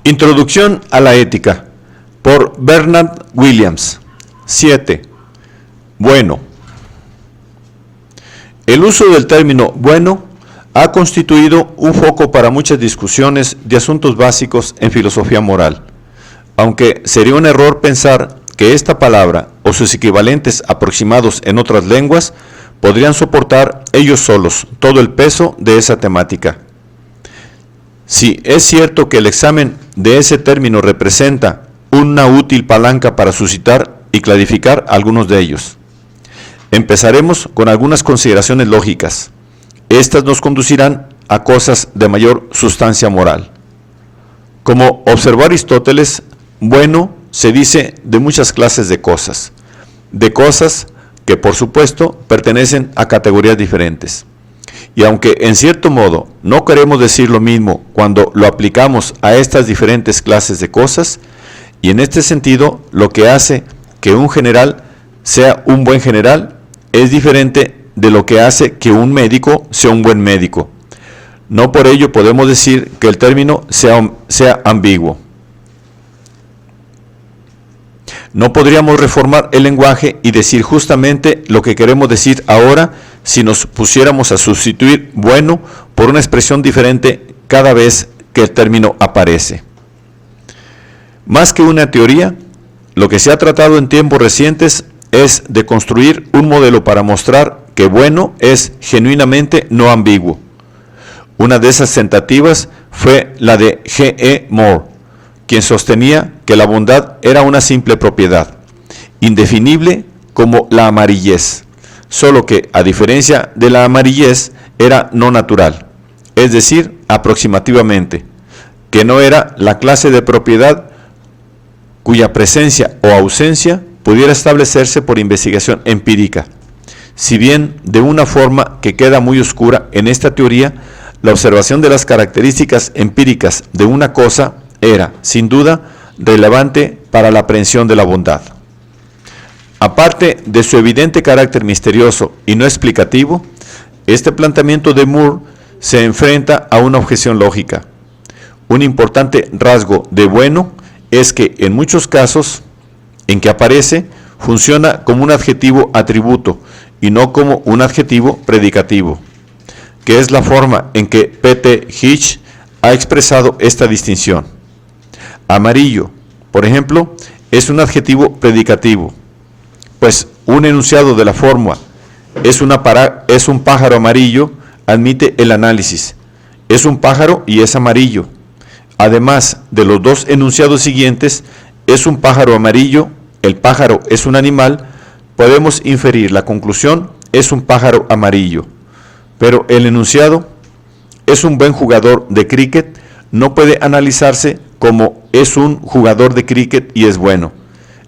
Introducción a la ética, por Bernard Williams. 7. Bueno. El uso del término bueno ha constituido un foco para muchas discusiones de asuntos básicos en filosofía moral, aunque sería un error pensar que esta palabra o sus equivalentes aproximados en otras lenguas podrían soportar ellos solos todo el peso de esa temática. Si es cierto que el examen de ese término representa una útil palanca para suscitar y clarificar algunos de ellos. Empezaremos con algunas consideraciones lógicas. Estas nos conducirán a cosas de mayor sustancia moral. Como observó Aristóteles, bueno se dice de muchas clases de cosas que por supuesto pertenecen a categorías diferentes. Y aunque en cierto modo no queremos decir lo mismo cuando lo aplicamos a estas diferentes clases de cosas, y en este sentido lo que hace que un general sea un buen general es diferente de lo que hace que un médico sea un buen médico. No por ello podemos decir que el término sea ambiguo. No podríamos reformar el lenguaje y decir justamente lo que queremos decir ahora si nos pusiéramos a sustituir bueno por una expresión diferente cada vez que el término aparece. Más que una teoría, lo que se ha tratado en tiempos recientes es de construir un modelo para mostrar que bueno es genuinamente no ambiguo. Una de esas tentativas fue la de G. E. Moore, quien sostenía que la bondad era una simple propiedad, indefinible como la amarillez, solo que, a diferencia de la amarillez, era no natural, es decir, aproximativamente, que no era la clase de propiedad cuya presencia o ausencia pudiera establecerse por investigación empírica. Si bien de una forma que queda muy oscura en esta teoría, la observación de las características empíricas de una cosa era, sin duda, relevante para la aprehensión de la bondad. Aparte de su evidente carácter misterioso y no explicativo, este planteamiento de Moore se enfrenta a una objeción lógica. Un importante rasgo de bueno es que en muchos casos en que aparece, funciona como un adjetivo atributo y no como un adjetivo predicativo, que es la forma en que P.T. Hitch ha expresado esta distinción. Amarillo, por ejemplo, es un adjetivo predicativo, pues un enunciado de la forma es un pájaro amarillo admite el análisis. Es un pájaro y es amarillo. Además de los dos enunciados siguientes, es un pájaro amarillo, el pájaro es un animal, podemos inferir la conclusión, es un pájaro amarillo. Pero el enunciado, es un buen jugador de cricket, no puede analizarse como es un jugador de cricket y es bueno,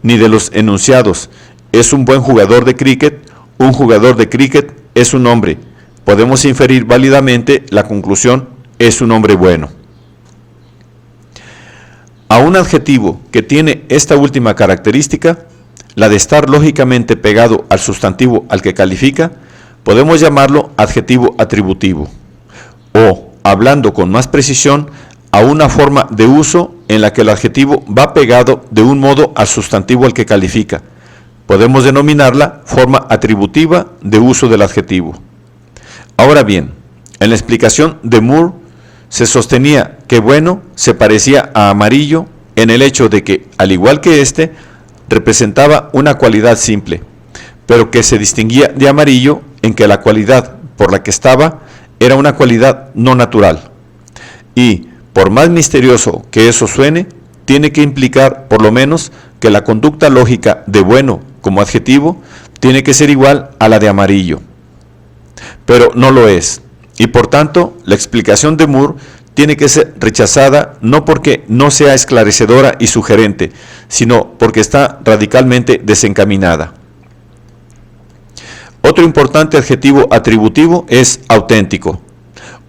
ni de los enunciados, es un buen jugador de cricket, un jugador de cricket es un hombre. Podemos inferir válidamente la conclusión, es un hombre bueno. A un adjetivo que tiene esta última característica, la de estar lógicamente pegado al sustantivo al que califica, podemos llamarlo adjetivo atributivo, o, hablando con más precisión, a una forma de uso en la que el adjetivo va pegado de un modo al sustantivo al que califica. Podemos denominarla forma atributiva de uso del adjetivo. Ahora bien, en la explicación de Moore, se sostenía que bueno se parecía a amarillo en el hecho de que, al igual que éste, representaba una cualidad simple, pero que se distinguía de amarillo en que la cualidad por la que estaba era una cualidad no natural. Y, por más misterioso que eso suene, tiene que implicar, por lo menos, que la conducta lógica de bueno como adjetivo tiene que ser igual a la de amarillo. Pero no lo es. Y por tanto, la explicación de Moore tiene que ser rechazada no porque no sea esclarecedora y sugerente, sino porque está radicalmente desencaminada. Otro importante adjetivo atributivo es auténtico.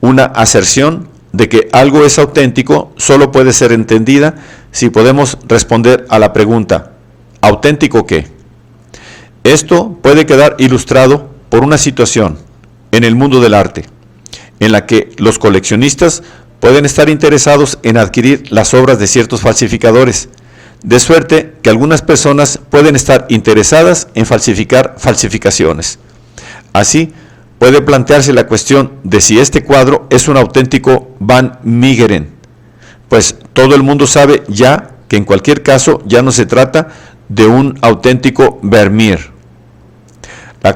Una aserción de que algo es auténtico solo puede ser entendida si podemos responder a la pregunta, ¿auténtico qué? Esto puede quedar ilustrado por una situación en el mundo del arte, en la que los coleccionistas pueden estar interesados en adquirir las obras de ciertos falsificadores, de suerte que algunas personas pueden estar interesadas en falsificar falsificaciones. Así, puede plantearse la cuestión de si este cuadro es un auténtico Van Meegeren, pues todo el mundo sabe ya que en cualquier caso ya no se trata de un auténtico Vermeer. La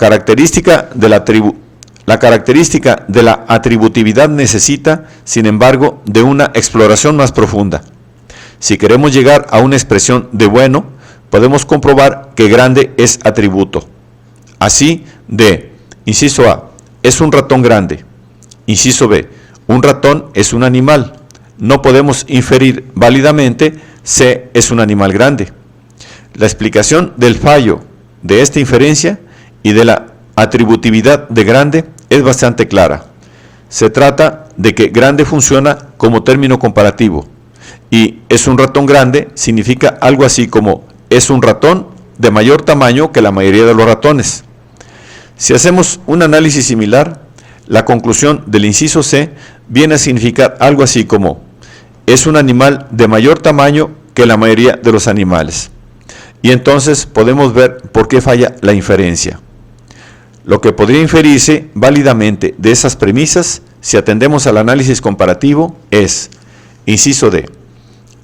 característica de la atributividad necesita, sin embargo, de una exploración más profunda. Si queremos llegar a una expresión de bueno, podemos comprobar que grande es atributo. Así, de, inciso A, es un ratón grande. Inciso B, un ratón es un animal. No podemos inferir válidamente C es un animal grande. La explicación del fallo de esta inferencia y de la atributividad de grande es bastante clara. Se trata de que grande funciona como término comparativo y es un ratón grande significa algo así como es un ratón de mayor tamaño que la mayoría de los ratones. Si hacemos un análisis similar, la conclusión del inciso C viene a significar algo así como es un animal de mayor tamaño que la mayoría de los animales. Y entonces podemos ver por qué falla la inferencia. Lo que podría inferirse válidamente de esas premisas, si atendemos al análisis comparativo, es, inciso D,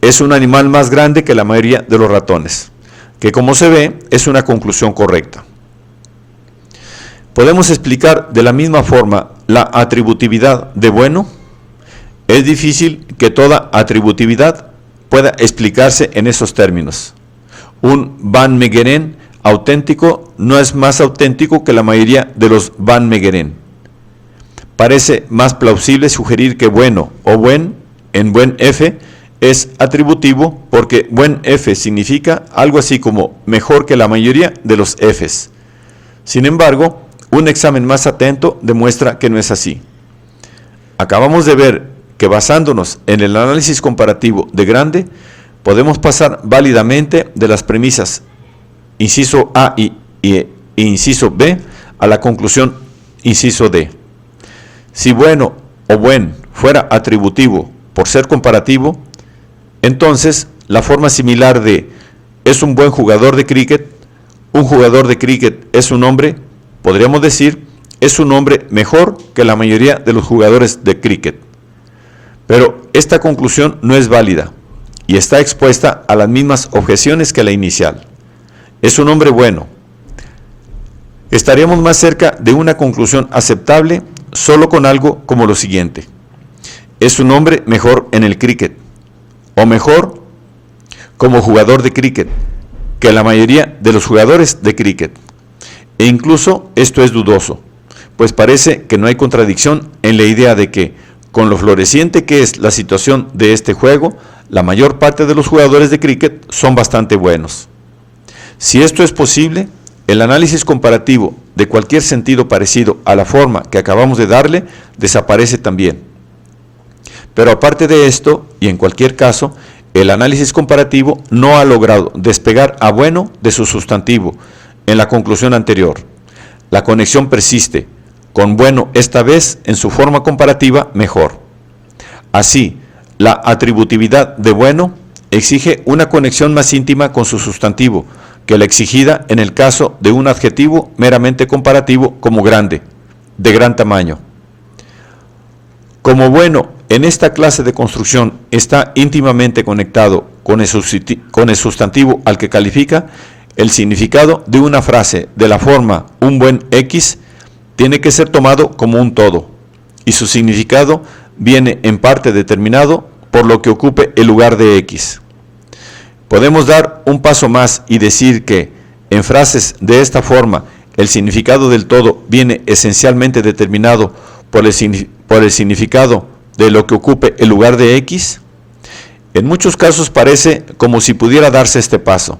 es un animal más grande que la mayoría de los ratones, que como se ve es una conclusión correcta. ¿Podemos explicar de la misma forma la atributividad de bueno? Es difícil que toda atributividad pueda explicarse en esos términos. Un Van Meegeren auténtico no es más auténtico que la mayoría de los Van Meegeren. Parece más plausible sugerir que bueno o buen en buen F es atributivo porque buen F significa algo así como mejor que la mayoría de los Fs. Sin embargo, un examen más atento demuestra que no es así. Acabamos de ver que basándonos en el análisis comparativo de grande, podemos pasar válidamente de las premisas inciso A y inciso B a la conclusión inciso D. Si bueno o buen fuera atributivo por ser comparativo, entonces la forma similar de es un buen jugador de cricket, un jugador de cricket es un hombre, podríamos decir es un hombre mejor que la mayoría de los jugadores de cricket. Pero esta conclusión no es válida y está expuesta a las mismas objeciones que la inicial. Es un hombre bueno. Estaríamos más cerca de una conclusión aceptable solo con algo como lo siguiente. Es un hombre mejor en el cricket, o mejor como jugador de cricket, que la mayoría de los jugadores de cricket. E incluso esto es dudoso, pues parece que no hay contradicción en la idea de que, con lo floreciente que es la situación de este juego, la mayor parte de los jugadores de cricket son bastante buenos. Si esto es posible, el análisis comparativo de cualquier sentido parecido a la forma que acabamos de darle desaparece también. Pero aparte de esto, y en cualquier caso, el análisis comparativo no ha logrado despegar a bueno de su sustantivo en la conclusión anterior. La conexión persiste, con bueno esta vez en su forma comparativa mejor. Así, la atributividad de bueno exige una conexión más íntima con su sustantivo que la exigida en el caso de un adjetivo meramente comparativo como grande, de gran tamaño. Como bueno en esta clase de construcción está íntimamente conectado con el sustantivo al que califica, el significado de una frase de la forma un buen X tiene que ser tomado como un todo, y su significado viene en parte determinado por lo que ocupe el lugar de X. Podemos dar un paso más y decir que, en frases de esta forma, el significado del todo viene esencialmente determinado por el significado de lo que ocupe el lugar de X. En muchos casos parece como si pudiera darse este paso,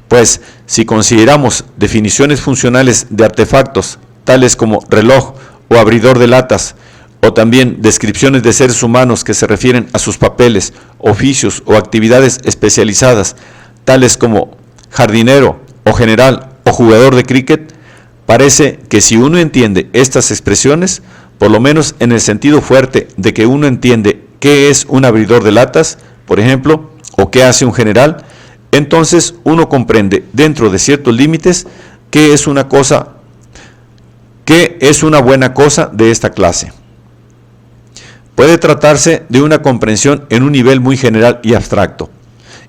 pues si consideramos definiciones funcionales de artefactos, tales como reloj o abridor de latas, o también descripciones de seres humanos que se refieren a sus papeles, oficios o actividades especializadas, tales como jardinero o general o jugador de cricket, parece que si uno entiende estas expresiones, por lo menos en el sentido fuerte de que uno entiende qué es un abridor de latas, por ejemplo, o qué hace un general, entonces uno comprende dentro de ciertos límites qué es una buena cosa de esta clase. Puede tratarse de una comprensión en un nivel muy general y abstracto,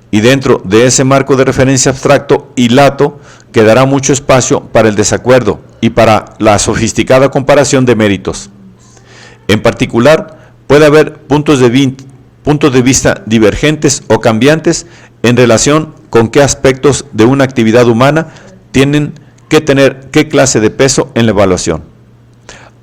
y dentro de ese marco de referencia abstracto y lato quedará mucho espacio para el desacuerdo y para la sofisticada comparación de méritos. En particular, puede haber puntos de vista divergentes o cambiantes en relación con qué aspectos de una actividad humana tienen que tener qué clase de peso en la evaluación.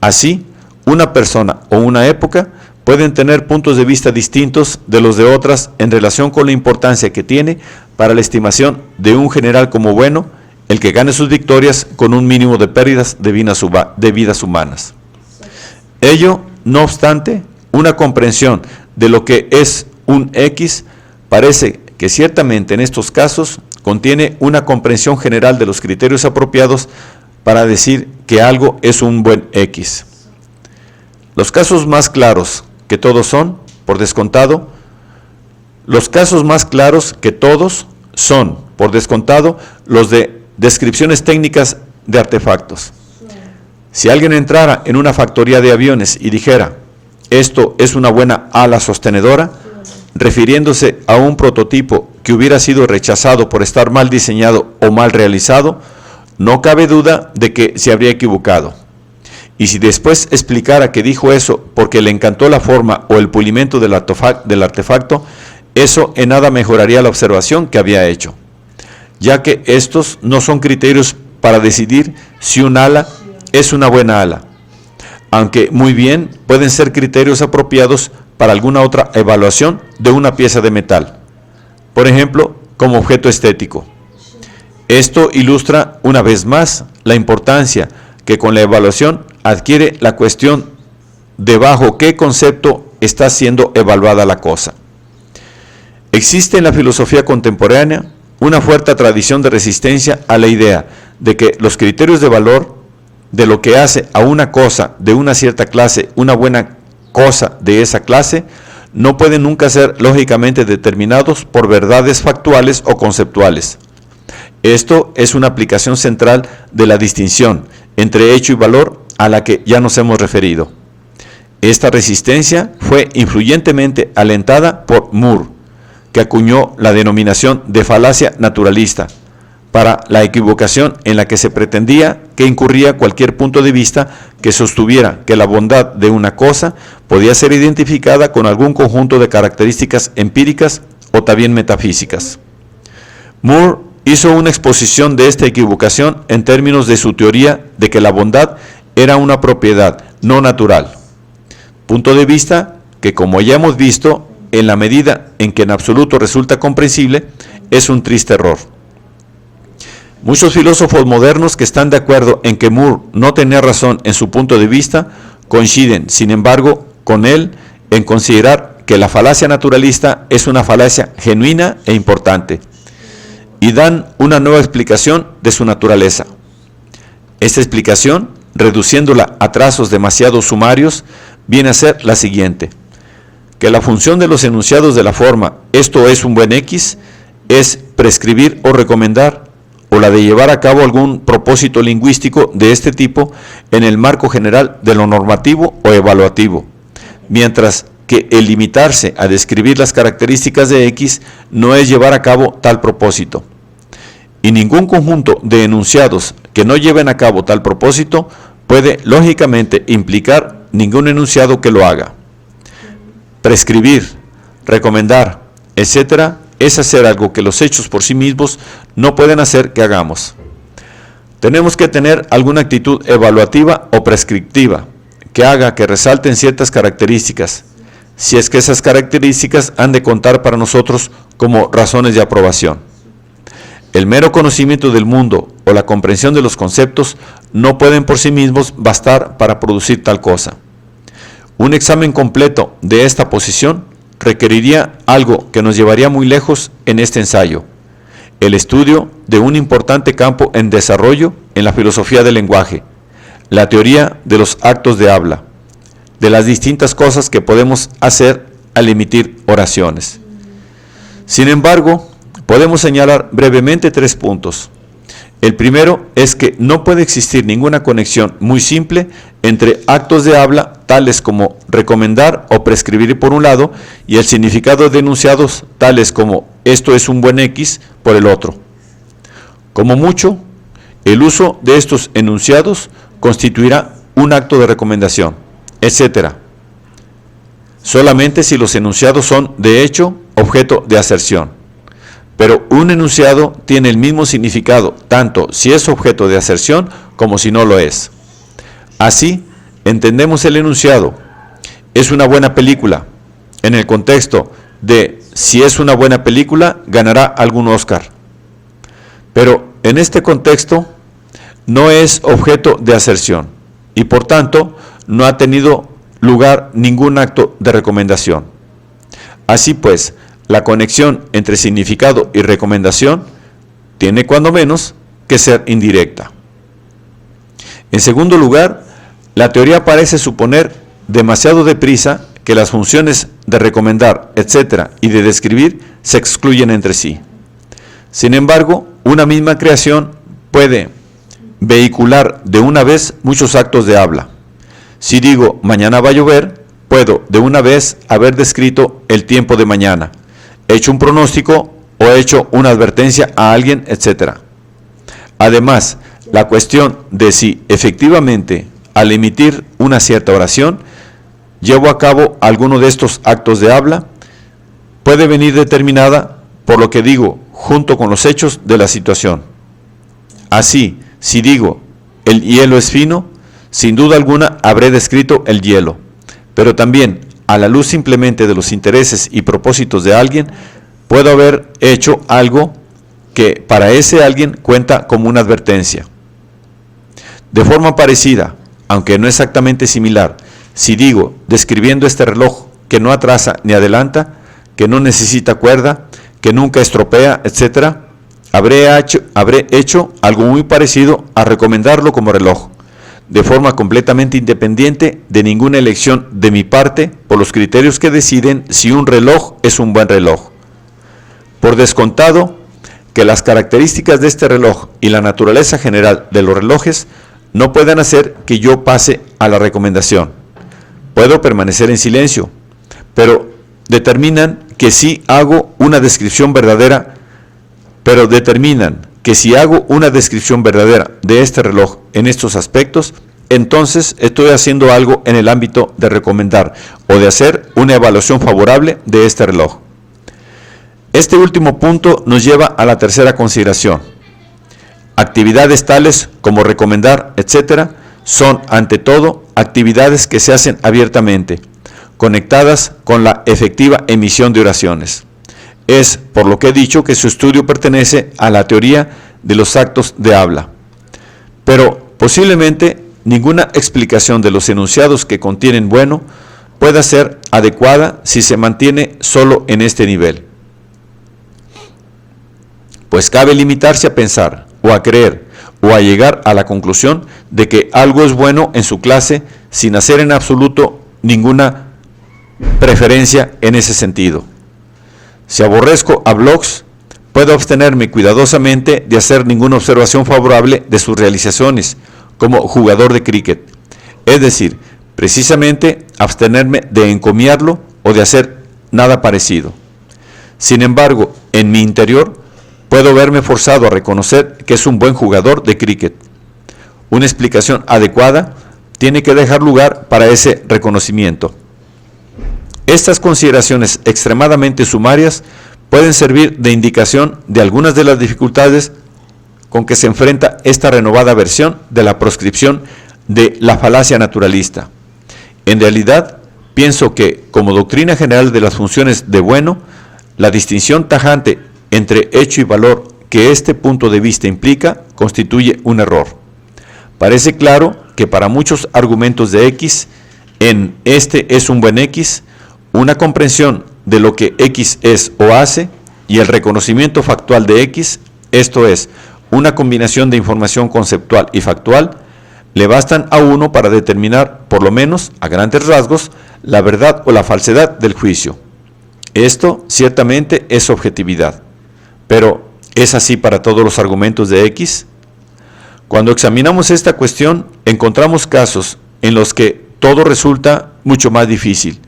Así, una persona o una época pueden tener puntos de vista distintos de los de otras en relación con la importancia que tiene para la estimación de un general como bueno el que gane sus victorias con un mínimo de pérdidas de vidas humanas. Ello, no obstante, una comprensión de lo que es un X parece que ciertamente en estos casos contiene una comprensión general de los criterios apropiados para decir que algo es un buen X. Los casos más claros que todos son, por descontado, los de descripciones técnicas de artefactos. Si alguien entrara en una factoría de aviones y dijera, esto es una buena ala sostenedora, refiriéndose a un prototipo que hubiera sido rechazado por estar mal diseñado o mal realizado, no cabe duda de que se habría equivocado. Y si después explicara que dijo eso porque le encantó la forma o el pulimento del artefacto, eso en nada mejoraría la observación que había hecho, ya que estos no son criterios para decidir si un ala es una buena ala, aunque muy bien pueden ser criterios apropiados para alguna otra evaluación de una pieza de metal, por ejemplo, como objeto estético. Esto ilustra una vez más la importancia que con la evaluación adquiere la cuestión de bajo qué concepto está siendo evaluada la cosa. Existe en la filosofía contemporánea una fuerte tradición de resistencia a la idea de que los criterios de valor de lo que hace a una cosa de una cierta clase una buena cosa de esa clase no pueden nunca ser lógicamente determinados por verdades factuales o conceptuales. Esto es una aplicación central de la distinción entre hecho y valor a la que ya nos hemos referido. Esta resistencia fue influyentemente alentada por Moore, que acuñó la denominación de falacia naturalista para la equivocación en la que se pretendía que incurría cualquier punto de vista que sostuviera que la bondad de una cosa podía ser identificada con algún conjunto de características empíricas o también metafísicas. Moore hizo una exposición de esta equivocación en términos de su teoría de que la bondad era una propiedad no natural, punto de vista que, como ya hemos visto, en la medida en que en absoluto resulta comprensible, es un triste error. Muchos filósofos modernos que están de acuerdo en que Moore no tenía razón en su punto de vista, coinciden, sin embargo, con él en considerar que la falacia naturalista es una falacia genuina e importante, y dan una nueva explicación de su naturaleza. Esta explicación, reduciéndola a trazos demasiado sumarios, viene a ser la siguiente: que la función de los enunciados de la forma «esto es un buen X» es prescribir o recomendar, o la de llevar a cabo algún propósito lingüístico de este tipo en el marco general de lo normativo o evaluativo, mientras que el limitarse a describir las características de X no es llevar a cabo tal propósito. Y ningún conjunto de enunciados que no lleven a cabo tal propósito puede lógicamente implicar ningún enunciado que lo haga. Prescribir, recomendar, etc., es hacer algo que los hechos por sí mismos no pueden hacer que hagamos. Tenemos que tener alguna actitud evaluativa o prescriptiva que haga que resalten ciertas características, si es que esas características han de contar para nosotros como razones de aprobación. El mero conocimiento del mundo o la comprensión de los conceptos no pueden por sí mismos bastar para producir tal cosa. Un examen completo de esta posición requeriría algo que nos llevaría muy lejos en este ensayo: el estudio de un importante campo en desarrollo en la filosofía del lenguaje, la teoría de los actos de habla, de las distintas cosas que podemos hacer al emitir oraciones. Sin embargo, podemos señalar brevemente 3 puntos. El primero es que no puede existir ninguna conexión muy simple entre actos de habla tales como recomendar o prescribir por un lado y el significado de enunciados tales como esto es un buen X por el otro. Como mucho, el uso de estos enunciados constituirá un acto de recomendación, etc. Solamente si los enunciados son, de hecho, objeto de aserción. Pero un enunciado tiene el mismo significado, tanto si es objeto de aserción como si no lo es. Así, entendemos el enunciado. Es una buena película. En el contexto de si es una buena película, ganará algún Oscar. Pero en este contexto, no es objeto de aserción y por tanto no ha tenido lugar ningún acto de recomendación. Así pues, la conexión entre significado y recomendación tiene cuando menos que ser indirecta. En segundo lugar, la teoría parece suponer demasiado deprisa que las funciones de recomendar, etc. y de describir se excluyen entre sí. Sin embargo, una misma creación puede vehicular de una vez muchos actos de habla. Si digo mañana va a llover, puedo de una vez haber descrito el tiempo de mañana, hecho un pronóstico o hecho una advertencia a alguien, etc. Además, la cuestión de si efectivamente al emitir una cierta oración llevo a cabo alguno de estos actos de habla puede venir determinada por lo que digo junto con los hechos de la situación. Así, si digo el hielo es fino, sin duda alguna habré descrito el hielo, pero también a la luz simplemente de los intereses y propósitos de alguien, puedo haber hecho algo que para ese alguien cuenta como una advertencia. De forma parecida, aunque no exactamente similar, si digo, describiendo este reloj que no atrasa ni adelanta, que no necesita cuerda, que nunca estropea, etc., habré hecho algo muy parecido a recomendarlo como reloj, de forma completamente independiente de ninguna elección de mi parte por los criterios que deciden si un reloj es un buen reloj. Por descontado que las características de este reloj y la naturaleza general de los relojes no puedan hacer que yo pase a la recomendación. Puedo permanecer en silencio, pero determinan que si hago una descripción verdadera de este reloj en estos aspectos, entonces estoy haciendo algo en el ámbito de recomendar o de hacer una evaluación favorable de este reloj. Este último punto nos lleva a la tercera consideración. Actividades tales como recomendar, etc., son ante todo actividades que se hacen abiertamente, conectadas con la efectiva emisión de oraciones. Es por lo que he dicho que su estudio pertenece a la teoría de los actos de habla. Pero posiblemente ninguna explicación de los enunciados que contienen bueno pueda ser adecuada si se mantiene solo en este nivel. Pues cabe limitarse a pensar, o a creer, o a llegar a la conclusión de que algo es bueno en su clase sin hacer en absoluto ninguna preferencia en ese sentido. Si aborrezco a Blocks, puedo abstenerme cuidadosamente de hacer ninguna observación favorable de sus realizaciones como jugador de cricket. Es decir, precisamente abstenerme de encomiarlo o de hacer nada parecido. Sin embargo, en mi interior, puedo verme forzado a reconocer que es un buen jugador de cricket. Una explicación adecuada tiene que dejar lugar para ese reconocimiento. Estas consideraciones extremadamente sumarias pueden servir de indicación de algunas de las dificultades con que se enfrenta esta renovada versión de la proscripción de la falacia naturalista. En realidad, pienso que, como doctrina general de las funciones de bueno, la distinción tajante entre hecho y valor que este punto de vista implica constituye un error. Parece claro que para muchos argumentos de X, en este es un buen X, una comprensión de lo que X es o hace y el reconocimiento factual de X, esto es, una combinación de información conceptual y factual, le bastan a uno para determinar, por lo menos a grandes rasgos, la verdad o la falsedad del juicio. Esto ciertamente es objetividad, pero ¿es así para todos los argumentos de X? Cuando examinamos esta cuestión, encontramos casos en los que todo resulta mucho más difícil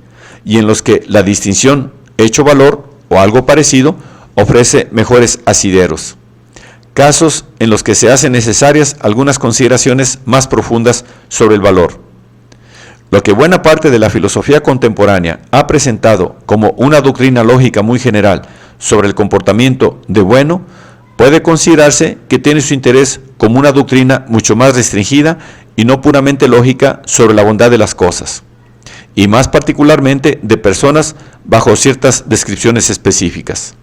y en los que la distinción hecho-valor o algo parecido ofrece mejores asideros. Casos en los que se hacen necesarias algunas consideraciones más profundas sobre el valor. Lo que buena parte de la filosofía contemporánea ha presentado como una doctrina lógica muy general sobre el comportamiento de bueno, puede considerarse que tiene su interés como una doctrina mucho más restringida y no puramente lógica sobre la bondad de las cosas, y más particularmente de personas bajo ciertas descripciones específicas.